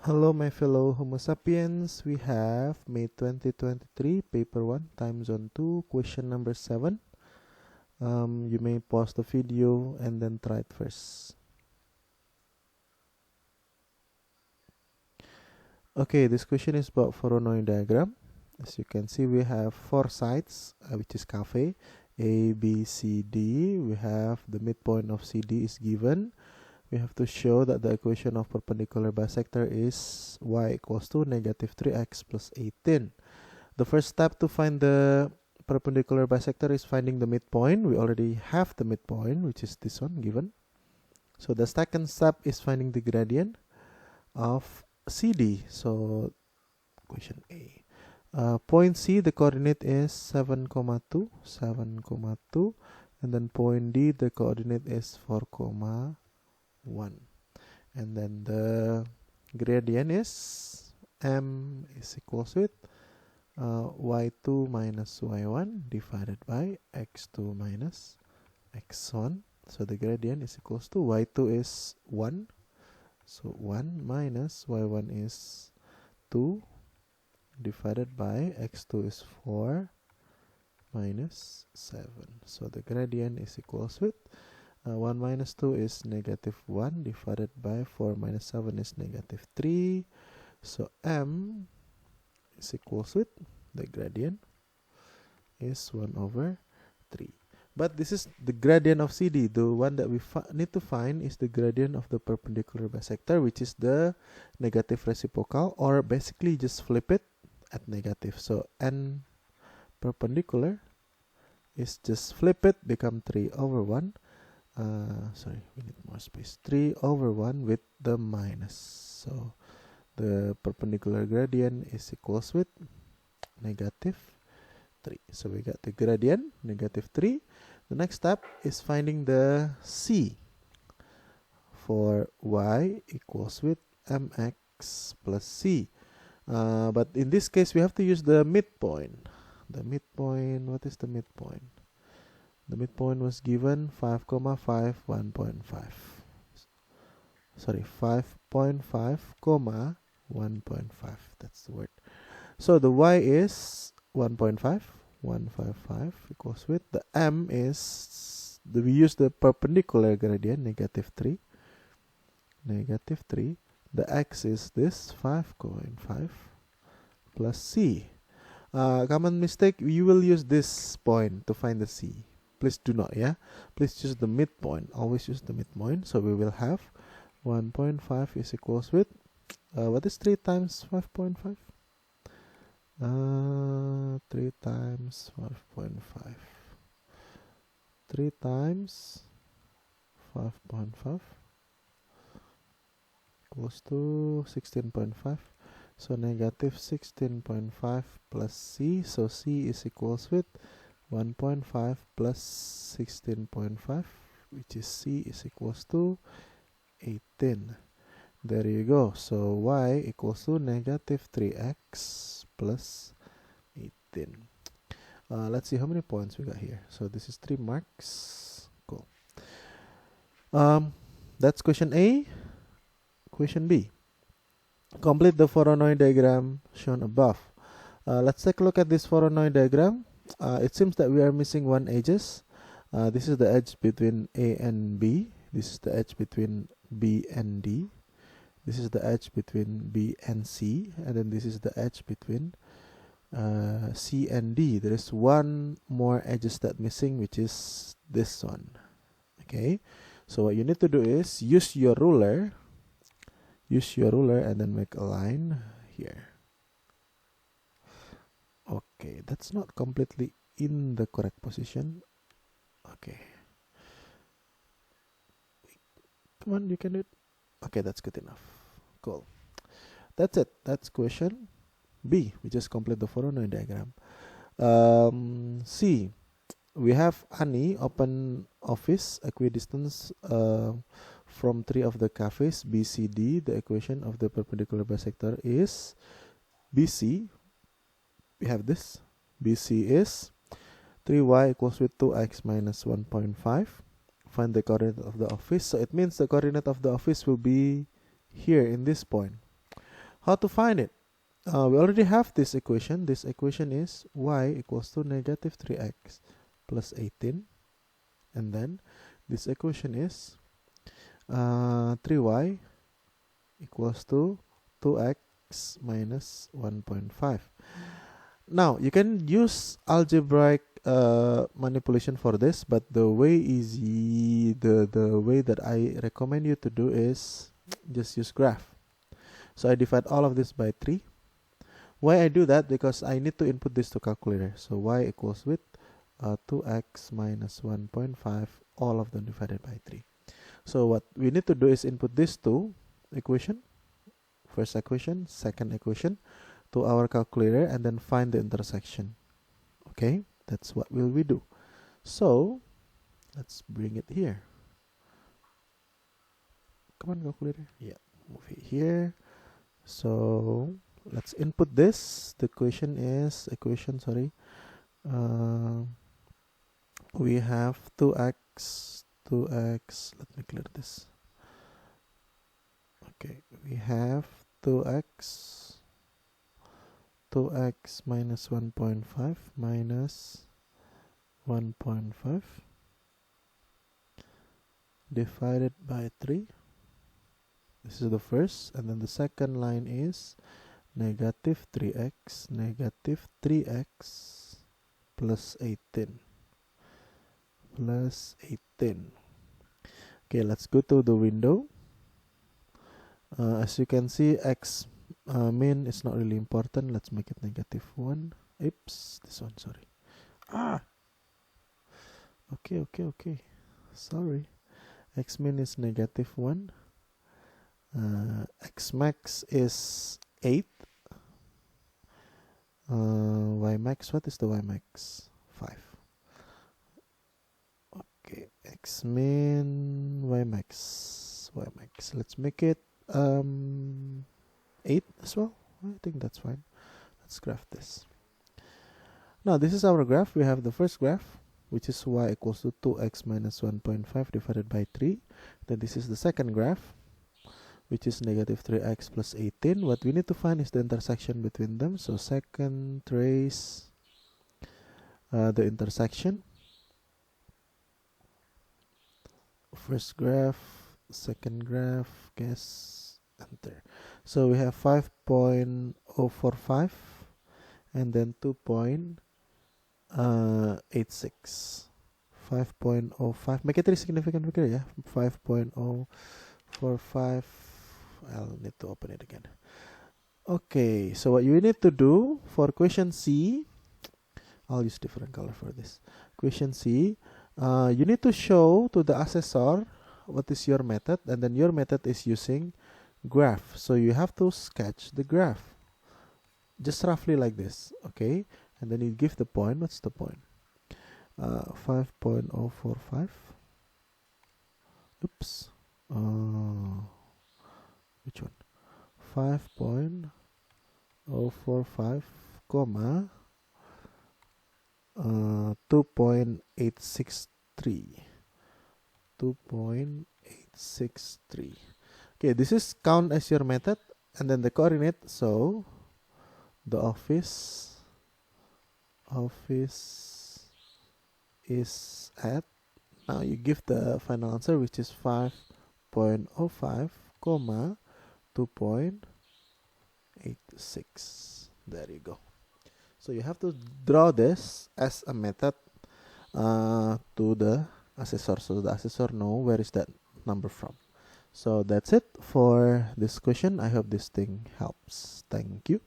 Hello my fellow Homo sapiens, we have May 2023, Paper 1, Timezone 2, question number 7. You may pause the video and then try it first. Okay, this question is about Voronoi diagram. As you can see, we have 4 sides, which is cafe, A, B, C, D. We have the midpoint of CD is given. We have to show that the equation of perpendicular bisector is y equals to negative 3x plus 18. The first step to find the perpendicular bisector is finding the midpoint. We already have the midpoint, which is this one given. So the second step is finding the gradient of CD. So question A. Point C, the coordinate is 7,2, and then point D, the coordinate is 4,1. And then the gradient is m is equals with y2 minus y1 divided by x2 minus x1. So the gradient is equals to y2 is 1, so 1 minus y1 is 2 divided by x2 is 4 minus 7. So the gradient is equals with 1 minus 2 is negative 1 divided by 4 minus 7 is negative 3. So m is equals with the gradient is 1 over 3. But this is the gradient of CD. The one that we need to find is the gradient of the perpendicular bisector, which is the negative reciprocal, or basically just flip it at negative. So n perpendicular is just flip it, become 3 over 1. Sorry, we need more space. 3 over 1 with the minus. So the perpendicular gradient is equals with negative 3. So we got the gradient, negative 3. The next step is finding the C for y equals with mx plus c. But in this case, we have to use the midpoint. The midpoint, what is the midpoint? The midpoint was given 5,5, 1.5. Sorry, 5.5, 1.5. That's the word. So the y is 1.5, 155 equals with the m is we use the perpendicular gradient negative 3. Negative 3. The x is this 5.5 plus c. Common mistake, you will use this point to find the c. Please do not, yeah? Please choose the midpoint. Always use the midpoint. So we will have 1.5 is equals with, what is 3 times 5.5? 3 times 5.5. 3 times 5.5 equals to 16.5. So negative 16.5 plus c. So c is equals with 1.5 plus 16.5, which is c is equals to 18. There you go. So y equals to negative 3x plus 18. Let's see how many points we got here. So this is 3 marks. Cool. That's question A. Question B. Complete the Voronoi diagram shown above. Let's take a look at this Voronoi diagram. It seems that we are missing one edges. This is the edge between A and B. This is the edge between B and D. This is the edge between B and C. And then this is the edge between C and D. There is one more edges that missing, which is this one. Okay. So what you need to do is use your ruler. Use your ruler and then make a line here. Okay, that's not completely in the correct position. Okay. Come on, you can do it. Okay, that's good enough. Cool. That's it. That's question B. We just complete the Voronoi diagram. C. We have Ani open office equidistance from 3 of the cafes B, C, D. The equation of the perpendicular bisector is BC. We have this. BC is 3y equals with 2x minus 1.5. Find the coordinate of the office. So it means the coordinate of the office will be here in this point. How to find it? We already have this equation. This equation is y equals to negative 3x plus 18. And then this equation is 3y equals to 2x minus 1.5. Now, you can use algebraic manipulation for this, but the way that I recommend you to do is just use graph. So I divide all of this by 3. Why I do that? Because I need to input this to calculator. So y equals with 2x minus 1.5, all of them divided by 3. So what we need to do is input these two equation, first equation, second equation, to our calculator, and then find the intersection. Okay, that's what will we do. So let's bring it here. Come on, calculator. Yeah, move it here. So let's input this. The equation is we have 2x, let me clear this. Okay, we have 2x minus 1.5 minus 1.5 divided by 3. This is the first, and then the second line is negative 3x plus 18 plus 18. Okay, let's go to the window. As you can see, x min is not really important. Let's make it negative 1. Oops, this one, sorry. Okay. Sorry. X min is negative 1. X max is 8. Y max, what is the Y max? 5. Okay, X min, Y max. Let's make it 8 as well. I think that's fine. Let's graph this. Now this is our graph. We have the first graph, which is y equals to 2x minus 1.5 divided by 3. Then this is the second graph, which is negative 3x plus 18. What we need to find is the intersection between them. So second trace the intersection. First graph, second graph, guess, enter. So we have 5.045 and then 2.86. 5.05. Make it 3 significant figure, yeah. 5.045. I'll need to open it again. Okay, so what you need to do for question C, I'll use different color for this. Question C, you need to show to the assessor what is your method, and then your method is using graph. So you have to sketch the graph, just roughly like this, okay? And then you give the point. What's the point? 5.045. Oops. Which one? 5.045, comma 2.863. 2.863. Okay, this is count as your method, and then the coordinate. So the office is at, now you give the final answer, which is 5.05, comma 2.86. There you go. So you have to draw this as a method to the assessor, so the assessor know where is that number from. So that's it for this question. I hope this thing helps. Thank you.